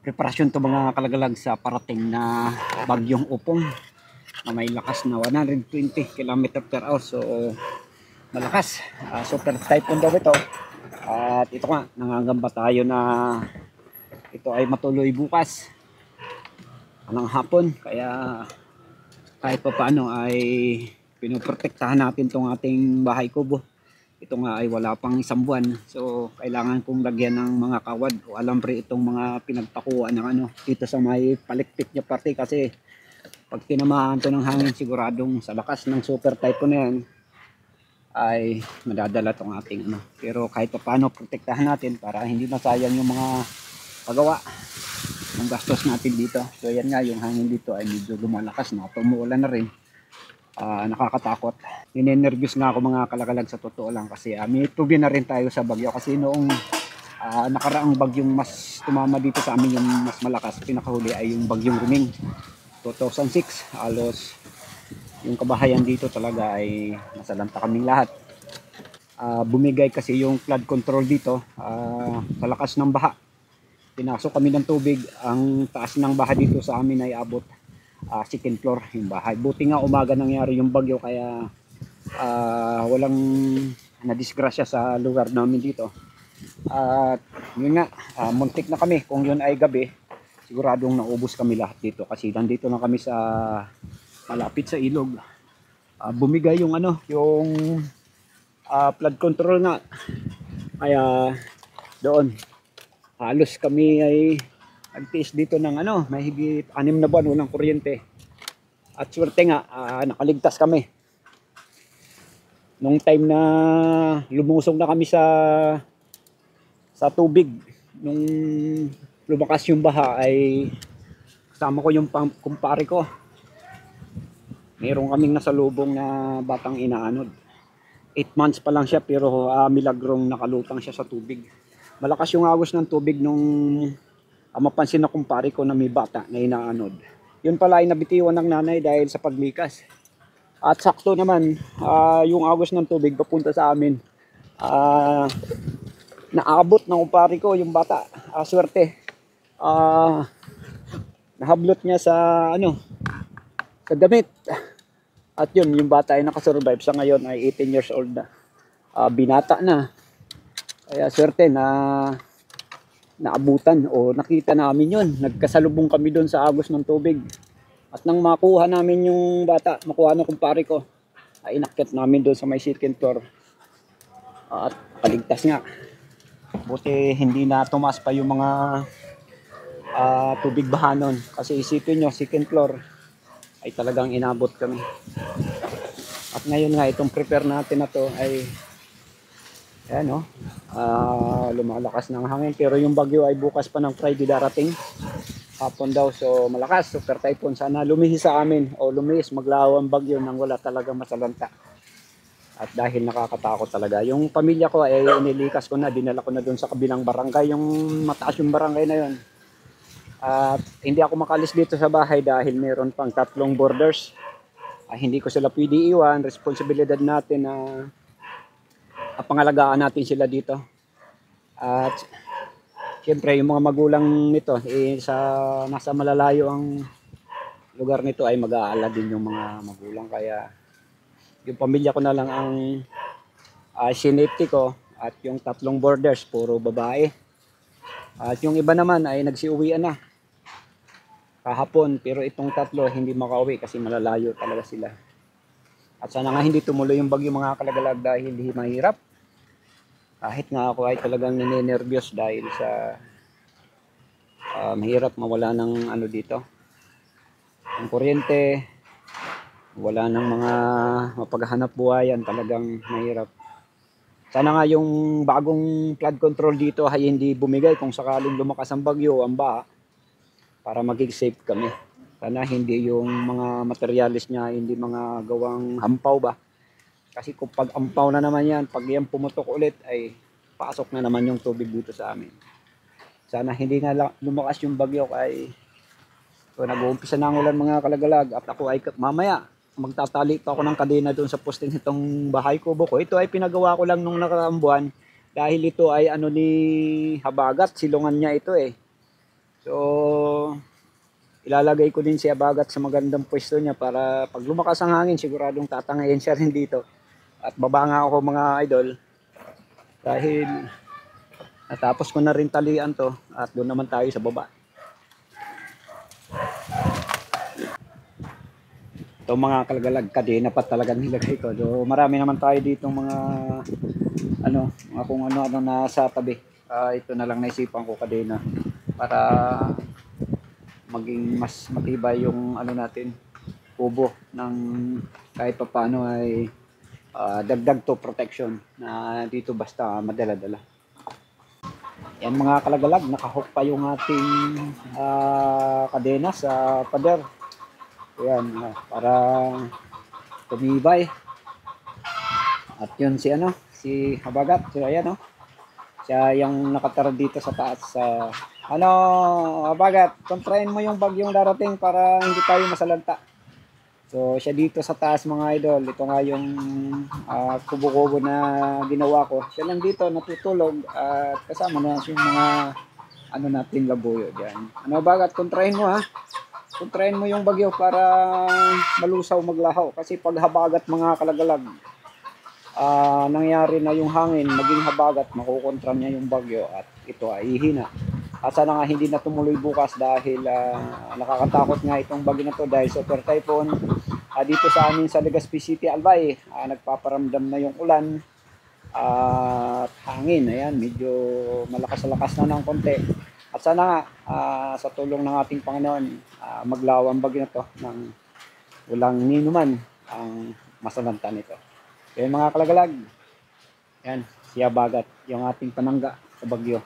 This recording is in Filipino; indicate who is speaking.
Speaker 1: preparasyon to mga kalagalag sa parating na bagyong Upong na may lakas na 120 km/h. So malakas, super typhoon daw ito. At ito nga, nangangamba tayo na ito ay matuloy bukas ng hapon, kaya kahit pa paano ay pinoprotektahan natin tong ating bahay kubo. Ito nga ay wala pang isang buwan, so kailangan kong lagyan ng mga kawad o alambre itong mga pinagpakuan ng ano dito sa may palikpik niya parte, kasi pag tinamaan to ng hangin siguradong sa lakas ng super typhoon na yan ay madadala tong ating ano. Pero kahit pa paano protektahan natin para hindi masayang yung mga pagawa ng gastos natin dito. So yan nga, yung hangin dito ay medyo lumalakas na, tumuulan na rin. Nakakatakot. Ninenervyos nga ako mga kalagalag sa totoo lang, kasi may tubi na rin tayo sa bagyo. Kasi noong nakaraang bagyong mas tumama dito sa amin, yung mas malakas, pinakahuli ay yung bagyong Ruming 2006. Halos yung kabahayan dito talaga ay nasalanta kaming lahat. Bumigay kasi yung flood control dito sa lakas ng baha. Pinasok kami ng tubig. Ang taas ng baha dito sa amin ay abot second floor yung bahay. Buti nga umaga nangyari yung bagyo, kaya walang nadisgrasya sa lugar namin dito. At yun nga, muntik na kami. Kung yun ay gabi, siguradong naubos kami lahat dito, kasi nandito na kami sa malapit sa ilog. Bumigay yung ano, yung flood control nga, kaya doon halos kami ay nagtiis dito ng ano, may higit 6 na buwan walang kuryente. At swerte nga, nakaligtas kami nung time na lumusong na kami sa tubig. Nung lumakas yung baha ay kasama ko yung kumpare ko. Meron kaming nasalubong na batang inaanod. 8 months pa lang siya, pero milagrong nakalutang siya sa tubig. Malakas yung agos ng tubig nung mapansin na kumpare ko na may bata na inaanod. Yun pala ay nabitiwan ng nanay dahil sa paglikas. At sakto naman, yung agos ng tubig papunta sa amin, naabot ng kumpare ko yung bata. Swerte. Nahablot niya sa ano, sa damit. At yun, yung bata ay nakasurvive. Sa ngayon ay 18 years old na. Binata na. Kaya swerte na naabutan o nakita namin yun. Nagkasalubong kami doon sa agos ng tubig. At nang makuha namin yung bata, makuha ng kumpare ko, ay inakyat namin doon sa may second floor. At kaligtas nga. Buti hindi na tumaas pa yung mga tubig bahanon. Kasi isipin nyo, second floor ay talagang inabot kami. At ngayon nga, itong prepare natin na to ay ayan, no? Lumalakas ng hangin, pero yung bagyo ay bukas pa ng Friday darating hapon daw. So malakas, super typhoon. Sana lumihis sa amin o lumihis, maglaho ang bagyo nang wala talagang masalanta. At dahil nakakatakot talaga, yung pamilya ko ay inilikas ko na, dinala ko na doon sa kabilang barangay, yung mataas yung barangay na yun. At hindi ako makalis dito sa bahay dahil meron pang 3 borders. Hindi ko sila pwede iwan. Responsibilidad natin na pangalagaan natin sila dito. At siyempre yung mga magulang nito nasa malalayo ang lugar nito, ay mag-aala din yung mga magulang. Kaya yung pamilya ko na lang ang sinafety ko, at yung 3 borders puro babae. At yung iba naman ay nagsiuwian na kahapon, pero itong 3 hindi makauwi kasi malalayo talaga sila. At sana nga hindi tumuloy yung bagyo mga kalagalag, dahil hindi mahirap. Kahit nga ako ay talagang ninenervyos dahil sa mahirap mawala ng ano dito, ang kuryente, wala ng mga mapaghanap buhayan, talagang mahirap. Sana nga yung bagong flood control dito ay hindi bumigay kung sakaling lumakas ang bagyo, ang baha, para maging safe kami. Sana hindi yung mga materialis niya, hindi mga gawang hampaw ba. Kasi kung pag ampaw na naman yan, pag yan pumutok ulit, ay pasok na naman yung tubig dito sa amin. Sana hindi na lumakas yung bagyo, ay so, nag-uumpisa na ang ulan mga kalagalag. At ako ay mamaya, magtatali pa ako ng kadena doon sa posting itong bahay kubo ko. Ito ay pinagawa ko lang nung nakaraang buwan, dahil ito ay ano ni Habagat, silungan niya ito eh. So, ilalagay ko din si Abagat sa magandang pwesto niya para pag lumakas ang hangin, siguradong tatangayin siya rin dito. At baba nga ako mga idol dahil natapos ko na rin talian to at doon naman tayo sa baba. Ito mga kalagalag, kadena pa talaga nilagay ko. So, marami naman tayo dito mga mga kung ano-ano na sa tabi. Ito na lang naisipan ko kadena para maging mas matibay yung natin, kubo ng kahit pa paano ay dagdag to protection na dito basta madala-dala. Yan mga kalagalag, nakahook pa yung ating kadena sa pader. Ayan, para tumibay. At yun si Habagat. So ayan siya yung nakatara dito sa taas. Habagat, kontrahin mo yung bagyong darating para hindi tayo masalanta. So siya dito sa taas mga idol. Ito nga yung kubo-kubo na ginawa ko. Siya lang dito natutulog at kasama na yung mga natin labuyo diyan. Habagat, kontrahin mo kontrahin mo yung bagyo para malusaw maglahaw. Kasi pag habagat mga kalagalag, nangyari na yung hangin, maging habagat, makukontra niya yung bagyo at ito ay ihina. At sana nga hindi na tumuloy bukas dahil nakakatakot nga itong bagyo na to dahil super typhoon. Dito sa amin sa Legazpi City, Albay, nagpaparamdam na yung ulan at hangin. Ayan, medyo malakas-lakas na ng konti. At sana nga sa tulong ng ating Panginoon, maglaw ang bagyo na to ng walang ninuman ang masalanta nito. Kaya mga kalagalag, yan, si Habagat, yung ating panangga sa bagyo.